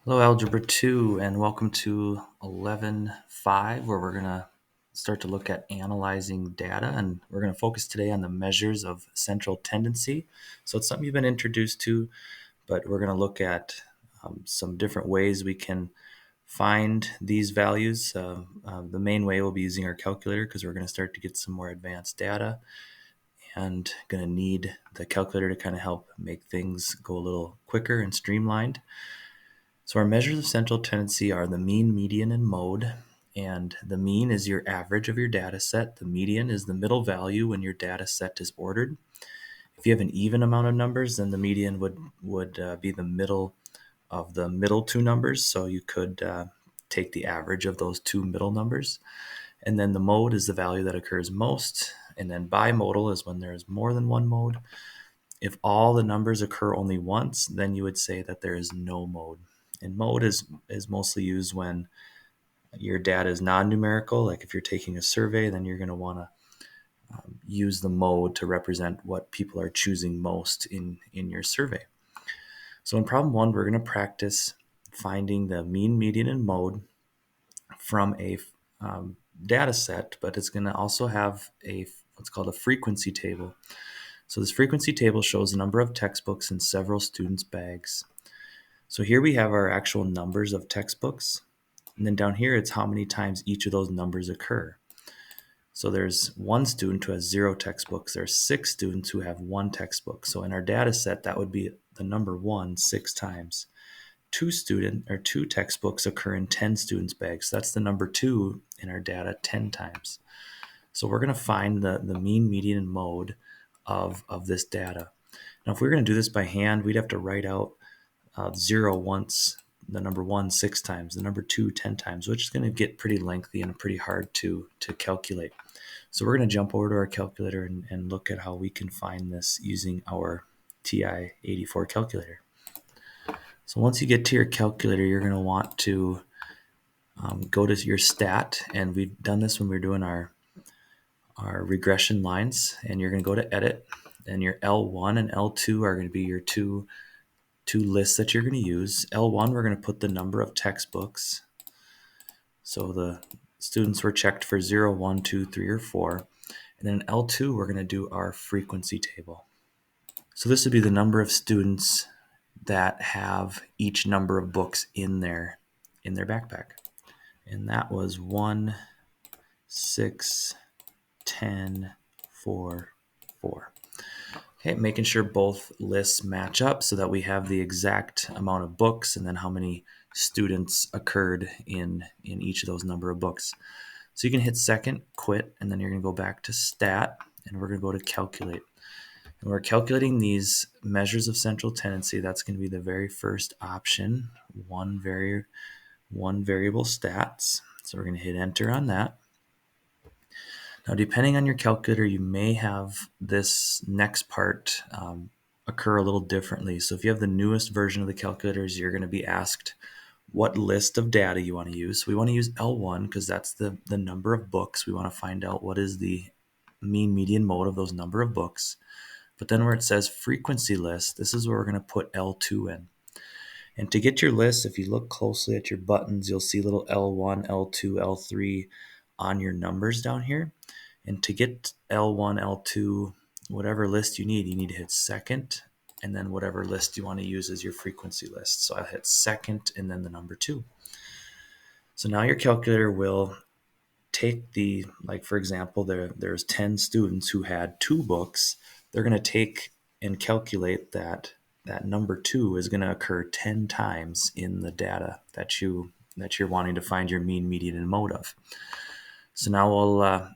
Hello, Algebra 2, and welcome to 11.5, where we're going to start to look at analyzing data, and we're going to focus today on the measures of central tendency. So it's something you've been introduced to, but we're going to look at some different ways we can find these values. The main way we'll be using our calculator because we're going to start to get some more advanced data and going to need the calculator to kind of help make things go a little quicker and streamlined. So our measures of central tendency are the mean, median, and mode. And the mean is your average of your data set. The median is the middle value when your data set is ordered. If you have an even amount of numbers, then the median would be the middle of the middle two numbers. So you could take the average of those two middle numbers. And then the mode is the value that occurs most. And then bimodal is when there is more than one mode. If all the numbers occur only once, then you would say that there is no mode. And mode is mostly used when your data is non-numerical. Like if you're taking a survey, then you're going to want to use the mode to represent what people are choosing most in your survey. So in problem 1, we're going to practice finding the mean, median, and mode from a data set, but it's going to also have what's called a frequency table. So this frequency table shows the number of textbooks in several students' bags. So here we have our actual numbers of textbooks. And then down here, it's how many times each of those numbers occur. So there's one student who has 0 textbooks. There's 6 students who have 1 textbook. So in our data set, that would be the number 1 6 times. 2 textbooks occur in 10 students' bags. So that's the number 2 in our data 10 times. So we're going to find the mean, median, and mode of this data. Now, if we were going to do this by hand, we'd have to write out 0 once, the number 1 6 times, the number 2 10 times, which is going to get pretty lengthy and pretty hard to calculate. So we're going to jump over to our calculator and look at how we can find this using our TI-84 calculator. So once you get to your calculator, you're going to want to go to your stat, and we've done this when we were doing our regression lines, and you're going to go to edit, and your L1 and L2 are going to be your two lists that you're going to use. L1, we're going to put the number of textbooks. So the students were checked for 0, 1, 2, 3, or 4. And then L2, we're going to do our frequency table. So this would be the number of students that have each number of books in their backpack. And that was 1, 6, 10, 4, 4. Okay, making sure both lists match up so that we have the exact amount of books and then how many students occurred in each of those number of books. So you can hit second, quit, and then you're going to go back to stat, and we're going to go to calculate. And we're calculating these measures of central tendency. That's going to be the very first option, one variable stats. So we're going to hit enter on that. Now, depending on your calculator, you may have this next part occur a little differently. So if you have the newest version of the calculators, you're going to be asked what list of data you want to use. So we want to use L1 because that's the number of books. We want to find out what is the mean, median, mode of those number of books. But then where it says frequency list, this is where we're going to put L2 in. And to get your list, if you look closely at your buttons, you'll see little L1, L2, L3 on your numbers down here. And to get L1, L2, whatever list you need to hit second, and then whatever list you want to use as your frequency list. So I'll hit second and then the number 2. So now your calculator will take like for example, there's 10 students who had 2 books. They're going to take and calculate that number 2 is going to occur 10 times in the data that you're wanting to find your mean, median, and mode of. So now we'll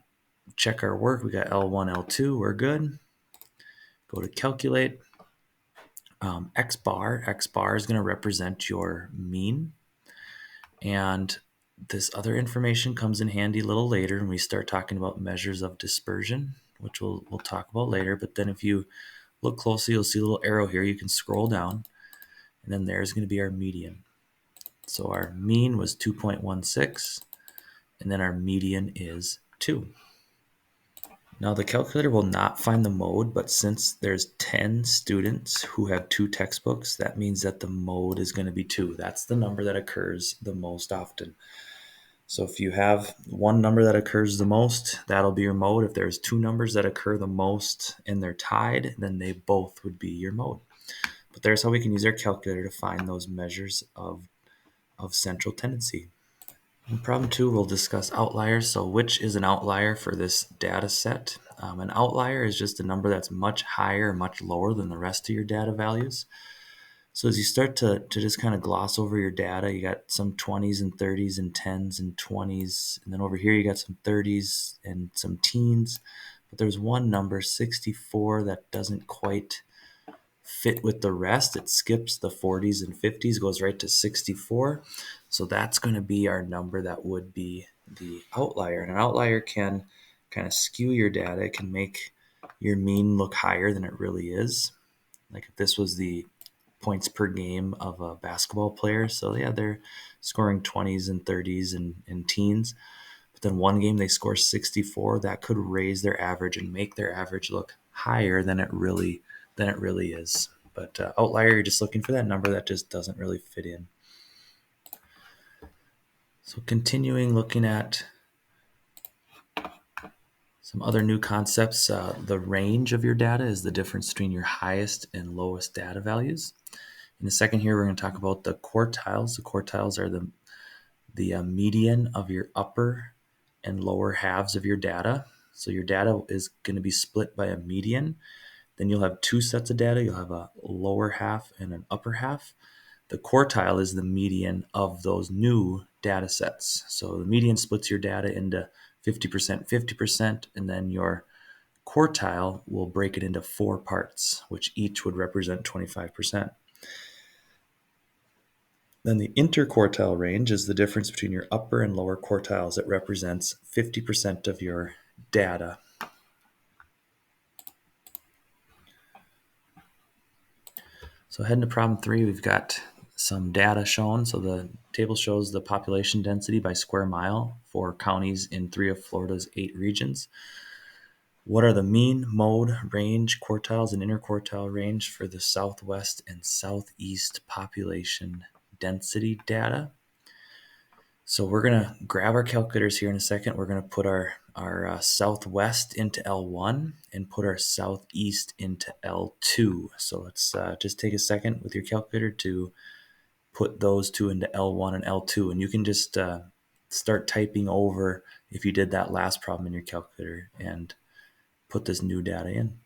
check our work. We got L1, L2. We're good. Go to calculate. X bar is going to represent your mean. And this other information comes in handy a little later when we start talking about measures of dispersion, which we'll talk about later. But then if you look closely, you'll see a little arrow here. You can scroll down, and then there's going to be our median. So our mean was 2.16, and then our median is 2. Now the calculator will not find the mode, but since there's 10 students who have 2 textbooks, that means that the mode is going to be 2. That's the number that occurs the most often. So if you have one number that occurs the most, that'll be your mode. If there's 2 numbers that occur the most and they're tied, then they both would be your mode. But there's how we can use our calculator to find those measures of central tendency. In problem 2, we'll discuss outliers. So which is an outlier for this data set? An outlier is just a number that's much higher, much lower than the rest of your data values. So as you start to just kind of gloss over your data, you got some 20s and 30s and 10s and 20s. And then over here, you got some 30s and some teens. But there's one number, 64, that doesn't quite fit with the rest. It skips the 40s and 50s, goes right to 64. So that's going to be our number that would be the outlier. And an outlier can kind of skew your data. It can make your mean look higher than it really is. Like if this was the points per game of a basketball player. So yeah, they're scoring 20s and 30s and teens. But then one game they score 64. That could raise their average and make their average look higher than it really is. But outlier, you're just looking for that number that just doesn't really fit in. So continuing looking at some other new concepts, the range of your data is the difference between your highest and lowest data values. In a second here, we're going to talk about the quartiles. The quartiles are the median of your upper and lower halves of your data. So your data is going to be split by a median. Then you'll have 2 sets of data. You'll have a lower half and an upper half. The quartile is the median of those new data sets. So the median splits your data into 50%, 50%, and then your quartile will break it into 4 parts, which each would represent 25%. Then the interquartile range is the difference between your upper and lower quartiles. It represents 50% of your data. So heading to problem 3, we've got some data shown. So the table shows the population density by square mile for counties in 3 of Florida's 8 regions. What are the mean, mode, range, quartiles, and interquartile range for the southwest and southeast population density data? So we're going to grab our calculators here in a second. We're going to put our southwest into L1 and put our southeast into L2. So let's just take a second with your calculator to put those two into L1 and L2. And you can just start typing over if you did that last problem in your calculator and put this new data in.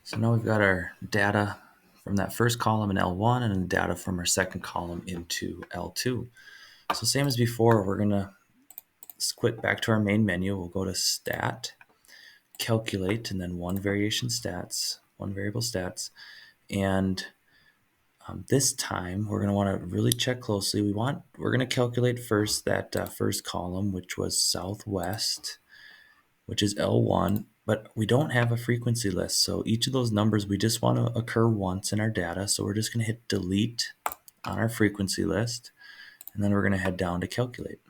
So now we've got our data from that first column in L1 and the data from our second column into L2. So same as before, we're going to quit back to our main menu. We'll go to Stat, Calculate, and then one variable stats. And this time, we're going to want to really check closely. We're going to calculate first that first column, which was Southwest, which is L1, but we don't have a frequency list. So each of those numbers, we just want to occur once in our data. So we're just going to hit Delete on our frequency list, and then we're going to head down to Calculate.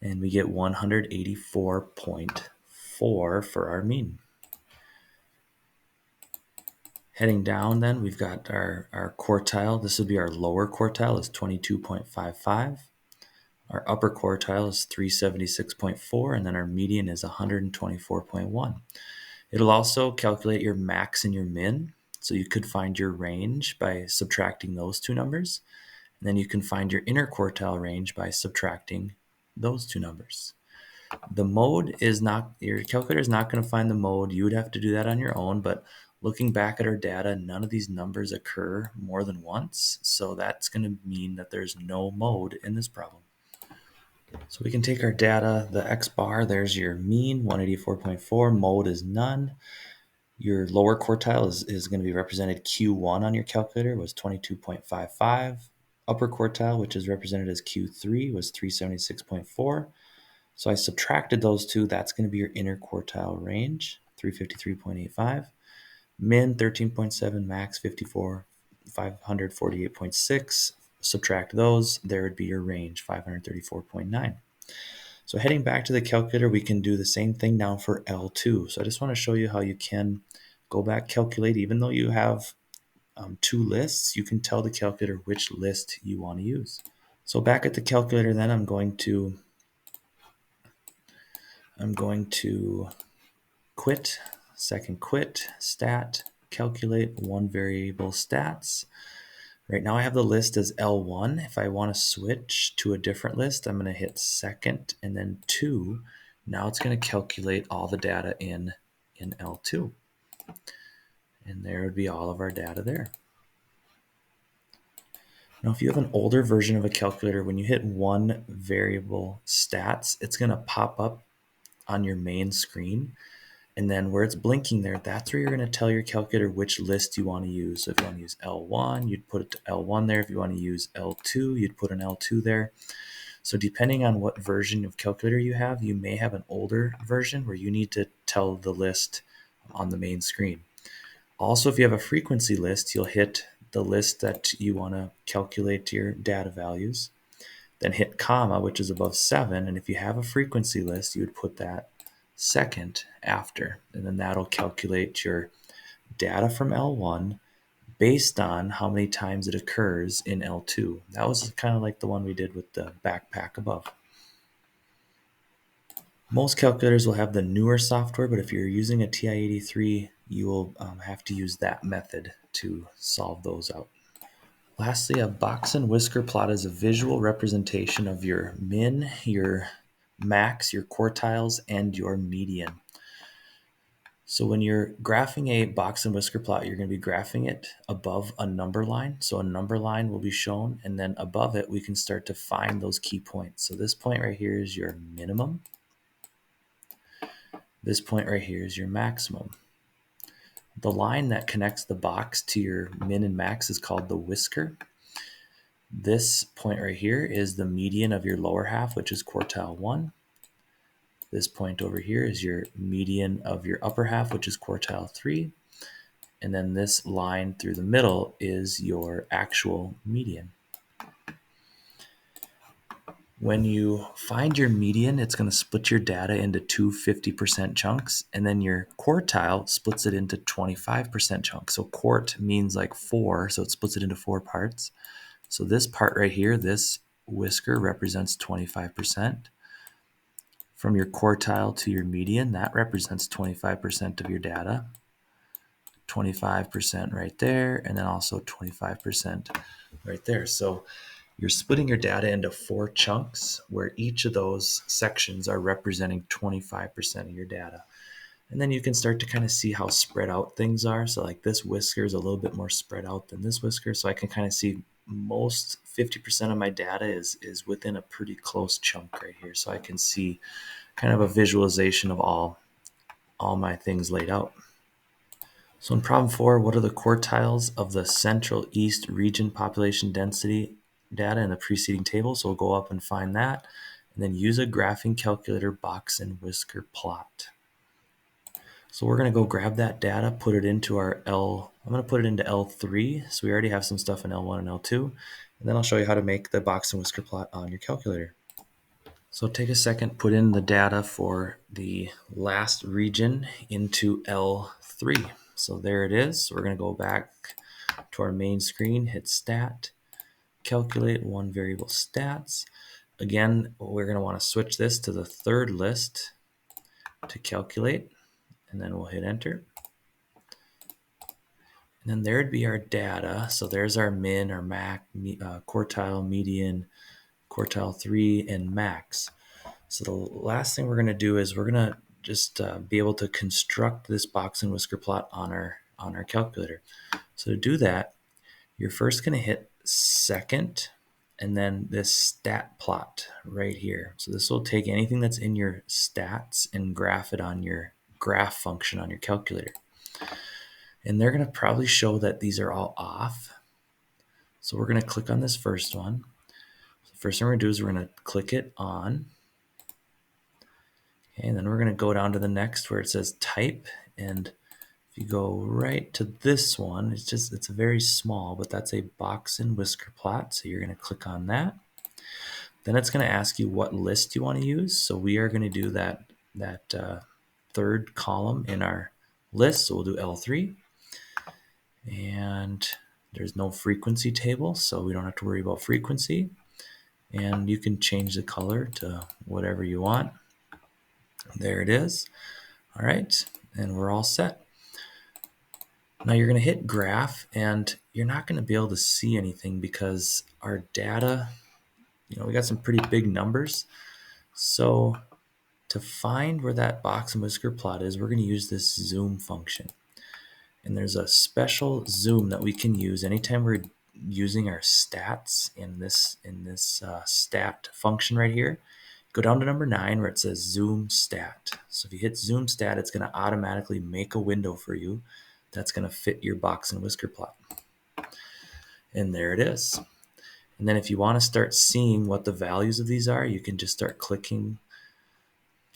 And we get 184.4 for our mean. Heading down then, we've got our quartile. This would be our lower quartile is 22.55. Our upper quartile is 376.4, and then our median is 124.1. It'll also calculate your max and your min. So you could find your range by subtracting those two numbers. And then you can find your interquartile range by subtracting those two numbers. The mode is not, your calculator is not going to find the mode. You would have to do that on your own, but looking back at our data, none of these numbers occur more than once. So that's going to mean that there's no mode in this problem. So we can take our data, the X bar, there's your mean, 184.4, mode is none. Your lower quartile is going to be represented Q1 on your calculator, was 22.55. Upper quartile, which is represented as Q3, was 376.4. So I subtracted those two. That's going to be your interquartile range, 353.85. Min, 13.7. Max, 54, 548.6. Subtract those. There would be your range, 534.9. So So heading back to the calculator, we can do the same thing now for L2. So I just want to show you how you can go back, calculate, even though you have two lists, you can tell the calculator which list you want to use. So back at the calculator then, I'm going to quit, second quit, stat, calculate, one variable stats. Right now I have the list as L1. If I want to switch to a different list, I'm going to hit second and then 2. Now it's going to calculate all the data in L2. And there would be all of our data there. Now, if you have an older version of a calculator, when you hit one variable stats, it's going to pop up on your main screen. And then where it's blinking there, that's where you're going to tell your calculator which list you want to use. So if you want to use L1, you'd put it to L1 there. If you want to use L2, you'd put an L2 there. So depending on what version of calculator you have, you may have an older version where you need to tell the list on the main screen. Also, if you have a frequency list, you'll hit the list that you want to calculate your data values, then hit comma, which is above 7. And if you have a frequency list, you would put that second after, and then that'll calculate your data from L1 based on how many times it occurs in L2. That was kind of like the one we did with the backpack above. Most calculators will have the newer software, but if you're using a TI-83, you will have to use that method to solve those out. Lastly, a box and whisker plot is a visual representation of your min, your max, your quartiles, and your median. So when you're graphing a box and whisker plot, you're going to be graphing it above a number line. So a number line will be shown, and then above it, we can start to find those key points. So this point right here is your minimum. This point right here is your maximum. The line that connects the box to your min and max is called the whisker. This point right here is the median of your lower half, which is quartile 1. This point over here is your median of your upper half, which is quartile 3. And then this line through the middle is your actual median. When you find your median, it's going to split your data into two 50% chunks, and then your quartile splits it into 25% chunks. So quart means like 4, so it splits it into 4 parts. So this part right here, this whisker represents 25%. From your quartile to your median, that represents 25% of your data. 25% right there, and then also 25% right there. So you're splitting your data into 4 chunks where each of those sections are representing 25% of your data. And then you can start to kind of see how spread out things are. So like this whisker is a little bit more spread out than this whisker. So I can kind of see most 50% of my data is within a pretty close chunk right here. So I can see kind of a visualization of all my things laid out. So in problem 4, what are the quartiles of the Central East region population density data in the preceding table? So we'll go up and find that, and then use a graphing calculator box and whisker plot. So we're going to go grab that data, put it into our I'm going to put it into L3. So we already have some stuff in L1 and L2. And then I'll show you how to make the box and whisker plot on your calculator. So take a second, put in the data for the last region into L3. So there it is. So we're going to go back to our main screen, hit stat, calculate one variable stats. Again, we're going to want to switch this to the third list to calculate, and then we'll hit enter. And then there'd be our data. So there's our min, our max, quartile, median, quartile 3, and max. So the last thing we're going to do is we're going to just be able to construct this box and whisker plot on our calculator. So to do that, you're first going to hit second and then this stat plot right here. So this will take anything that's in your stats and graph it on your graph function on your calculator. And they're going to probably show that these are all off. So we're going to click on this first one. So first thing we're going to do is we're going to click it on. Okay, and then we're going to go down to the next where it says type. And if you go right to this one, it's very small, but that's a box and whisker plot. So you're going to click on that. Then it's going to ask you what list you want to use. So we are going to do that third column in our list. So we'll do L3. And there's no frequency table, so we don't have to worry about frequency. And you can change the color to whatever you want. There it is. All right, and we're all set. Now you're going to hit graph, and you're not going to be able to see anything because our data, we got some pretty big numbers. So to find where that box and whisker plot is, we're going to use this zoom function. And there's a special zoom that we can use anytime we're using our stats in this stat function right here. Go down to number 9 where it says zoom stat. So if you hit zoom stat, it's going to automatically make a window for you that's going to fit your box and whisker plot. And there it is. And then if you want to start seeing what the values of these are, you can just start clicking.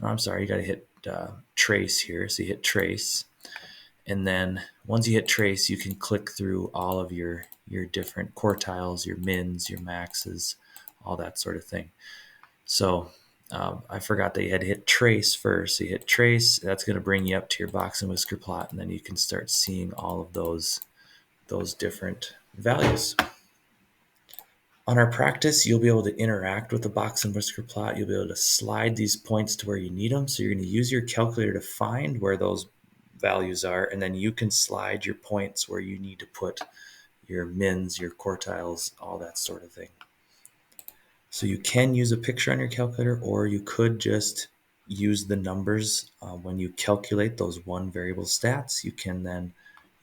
Oh, I'm sorry, you got to hit trace here. So you hit trace. And then once you hit trace, you can click through all of your different quartiles, your mins, your maxes, all that sort of thing. So I forgot that you had to hit trace first. So you hit trace, that's going to bring you up to your box and whisker plot, and then you can start seeing all of those different values. On our practice, you'll be able to interact with the box and whisker plot. You'll be able to slide these points to where you need them. So you're going to use your calculator to find where those values are, and then you can slide your points where you need to put your mins, your quartiles, all that sort of thing. So you can use a picture on your calculator, or you could just use the numbers when you calculate those one variable stats. You can then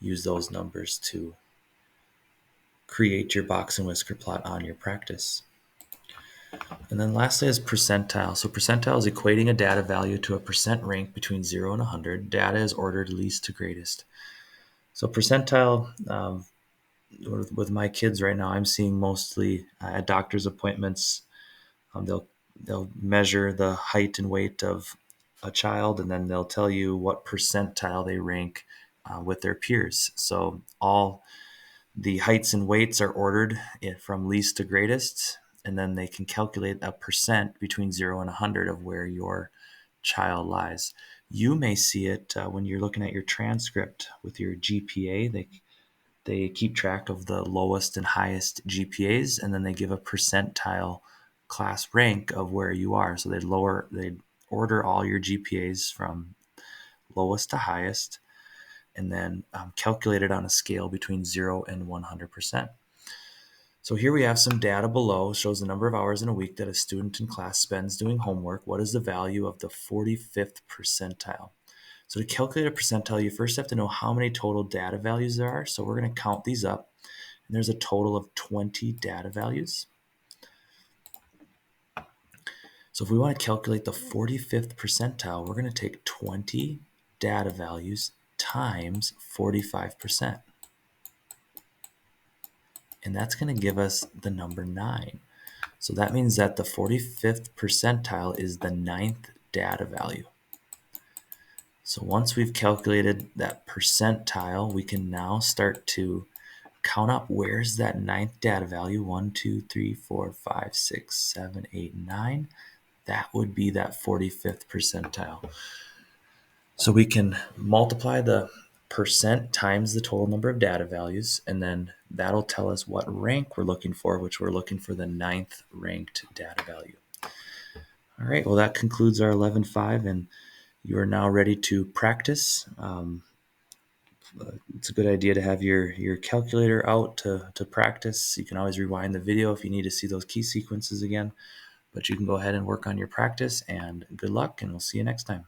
use those numbers to create your box and whisker plot on your practice. And then lastly is percentile. So percentile is equating a data value to a percent rank between 0 and 100. Data is ordered least to greatest. So percentile, with my kids right now, I'm seeing mostly at doctor's appointments. They'll measure the height and weight of a child, and then they'll tell you what percentile they rank with their peers. So all the heights and weights are ordered from least to greatest, and then they can calculate a percent between 0 and 100 of where your child lies. You may see it when you're looking at your transcript with your GPA. They keep track of the lowest and highest GPAs, and then they give a percentile class rank of where you are. So they'd order all your GPAs from lowest to highest, and then calculate it on a scale between 0 and 100%. So here we have some data below. Shows the number of hours in a week that a student in class spends doing homework. What is the value of the 45th percentile? So to calculate a percentile, you first have to know how many total data values there are. So we're going to count these up. And there's a total of 20 data values. So if we want to calculate the 45th percentile, we're going to take 20 data values times 45%. And that's going to give us the number 9. So that means that the 45th percentile is the 9th data value. So once we've calculated that percentile, we can now start to count up where's that 9th data value. 1, 2, 3, 4, 5, 6, 7, 8, 9. That would be that 45th percentile. So we can multiply the percent times the total number of data values, and then that'll tell us what rank we're looking for, which we're looking for the 9th ranked data value. All right, well, that concludes our 11.5, and you are now ready to practice. It's a good idea to have your calculator out to practice. You can always rewind the video if you need to see those key sequences again, but you can go ahead and work on your practice, and good luck, and we'll see you next time.